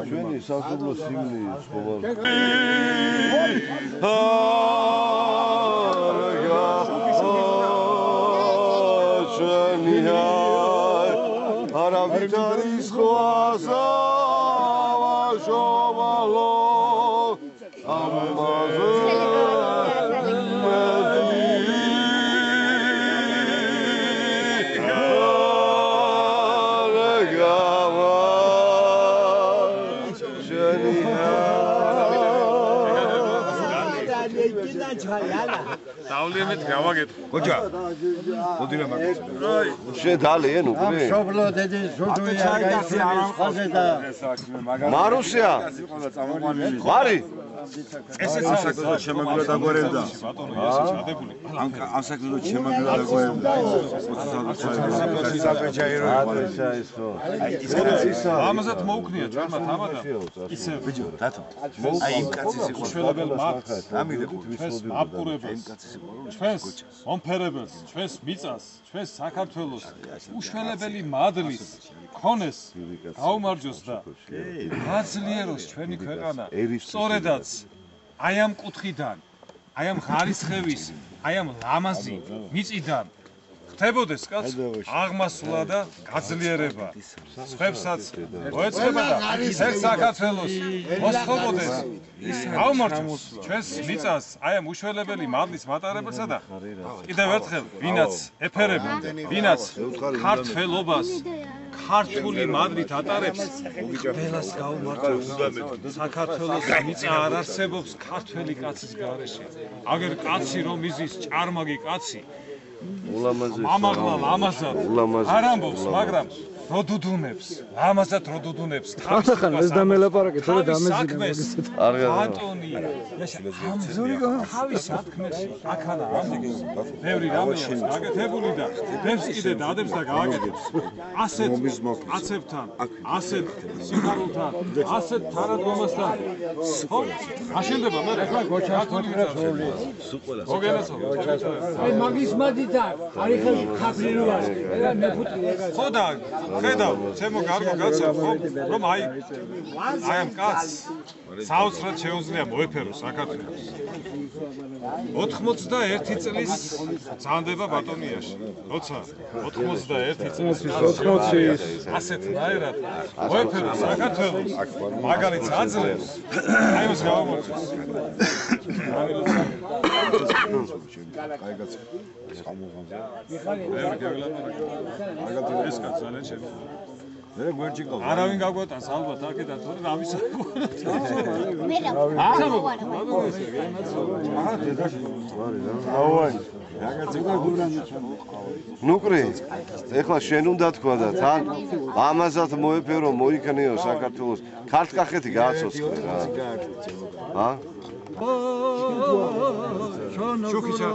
ჩვენი სასულო სიმღერის ყოველ არავითარის ხოასა ვაშობალო ამაზე Davlimet გავაგეთ. Გოჯა. მოდირა მაგას. შედალიან უკვე. შობლო დედი სუჯუია გაიცემის ხაზე და მარუსია. მარი. ესეც ასაკზე შემოგვიდა დაგვერებდა. ამ საკითხზე შემოგვიდა დაგვერებდა. ამაზად მოუქნია ჩვენმა თამადა. ისე ბიჭო, რატო? აი იმ კაცის იყო უშველებელ მაგს, ამილიყო. ჩვენს აპყურებელს, ჩვენს მომფერებელს, ჩვენს მიწას, ჩვენს საქართველოს უშველებელი მადლის ქონეს გაუმარჯოს და გაძლიეროს ჩვენი ქვეყანა. სწორედაც აი ამ კუთხიდან, აი ამ ხარისხევის, აი ამ ლამაზი მიწიდან ხდებოდეს კაც აღმასვლა და გაძლიერება. სხვებსაც მოეწყება და ერთ საქართველოს მოსხობოდეს გაუმარჯოს ჩვენს მიწას, აი ამ უშველებელი მადლის მატარებელსა და კიდევ ერთხელ ვინაც ეფერება, ვინაც ქართველობას ქართული მადლით ატარებს, ყველას გაუმარჯოს. საქართველოს მიწა არ არსებობს ქართველი კაცის გარეშე. აგერ კაცი რომ იზის ჭარმაგი კაცი ამაღლა ლამაზად არ ამბობს, მაგრამ როდუდუნებს, ლამაზად როდუდუნებს. ახლა ეს დამელაპარაკე, თორე დამეზინა. ბატონი, თავის საქმეში აქანა ამბობს. ბევრი რამეა გაკეთებული და ბევრს კიდე დადებს და გააკეთებს. ასეთ კაცებთან, ასეთ სიხარულთან, ასეთ თანადგომასთან. ხო? აშენდება მე ახლა გოჩათული როლი. მოგენაცო. აი მაგის მადიდა, არის ხაფრინოვას. და მეფუტი ეგაც. ხო და ხედავ, ჩემო კარგო კაცო, ხო, რომ აი ამ კაცს საოცრად შეუძლია მოეფეროს საქართველოს. 91 წლის ძანდება ბატონიაში. როცა 91 წლის 80-ის ასეთნაირად მოეფეროს საქართველოს, მაგალითს აძლევს, აი მას გავამორჩოს. კაიგაც ხამუღამზე. ეს კაც ძალიან შეგვიძლია. მე გვერდში ყავს. არავინ გაგვატანს ალბათ აქედან თორე რამის ნუკრი, ეხლა შენ უნდა თქვა და თან ამაზად მოეფერო, მოიქნიო საქართველოს. ქართკახეთი გააცოცხლე რა. ა? შუქიცა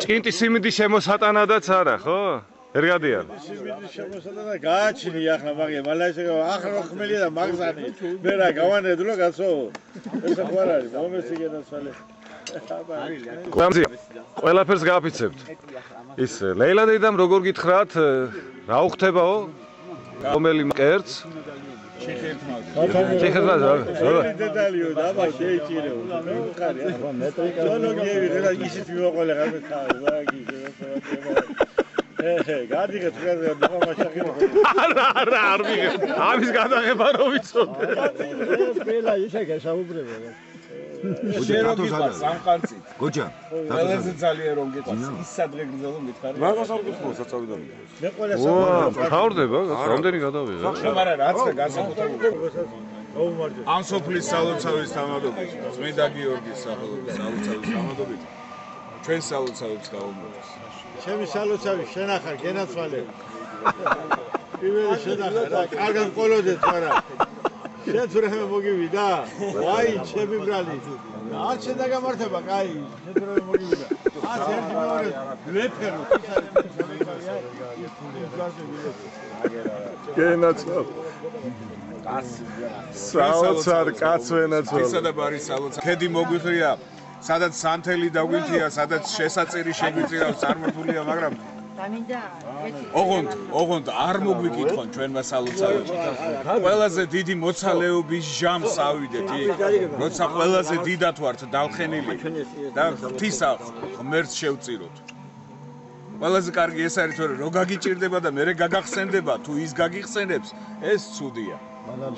ჭკინტი სიმინდი შემოსატანადაც არა, ხო? ვერ გადიან. სიმინდი შემოსატანა გააჩინი ახლა მაგე, მალა ესე ახლა ხმელია და მაგზანი. მე რა გავანედლო კაცო. ეს ხო არ არის, მომესი გენაცვალე. ყველაფერს გააფიცებთ. ის ლეილა დედამ როგორ გითხრათ, რა უხდებაო? რომელი მკერც? შეხერხმად რა? დედალიო და აბა შეიჭირეო. მე ვიყარი ახლა მეტრიკა. ზოლოგიები რა ისიც მივაყოლე ხარ ხარ, ვაგი გადიგეთ ხერზე დაფამაშახი. არა, არ მიგე. ამის გადაღება რო ვიცოდე. ყველა ისე გასაუბრება. სამყანცით. გოჯა. ყველაზე ძალიან რომ გეცის ის სადღე გრძელო მითხარი. მაგას არ გითხო საწავიდან. მე ყველა ხავრდება, რამდენი გადავიღე? მაგრამ რაც და განსაკუთრებით ამ სოფლის სალოცავის თანამდებობით, წმინდა გიორგის სახელობის სალოცავის თანამდებობით ჩვენ სალოცავებს გავუმოწეს. ჩემი სალოცავი შენახარ გენაცვალე. პირველი შენახარ და კარგად ყოლოდეთ მაგრამ შენ თუ რამე მოგივიდა? ვაი, ჩემი ბრალი. არ შედაგამართება, კაი, შენ თუ რამე მოგივიდა. ას ერთი მეორე ვეფერო, ის არის გენაცვალე. საოცარ კაც ვენაცვალე. ისა და ბარის სალოცავი. ქედი მოგვიხრია, სადაც სანთელი დაგვინთია, სადაც შესაწერი შეგვიწირავს, წარმართულია, მაგრამ ოღონდ არ მოგვიკითხონ ჩვენმა სალოცავებში. ყველაზე დიდი მოცალეობის ჟამს ავიდეთ იქ, როცა ყველაზე დიდად ვართ დავხენილი და ღვთისა ღმერთს შევწიროთ. ყველაზე კარგი ეს არის, თორე რო გაგიჭირდება და მერე გაგახსენდება, თუ ის გაგიხსენებს, ეს ცუდია.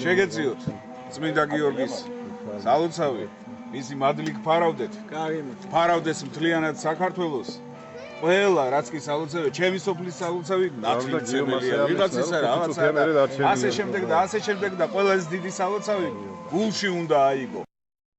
შეგეძიოთ წმინდა გიორგის სალოცავი მისი მადლი გფარავდეთ. გფარავდეს მთლიანად საქართველოს. ყველა რაც კი სალოცავია, ჩემი სოფლის სალოცავი ნათლისმცემელია. ვიღაც ისე რაღაცა ასე შემდეგ და ყველაზე დიდი სალოცავი გულში უნდა აიგო.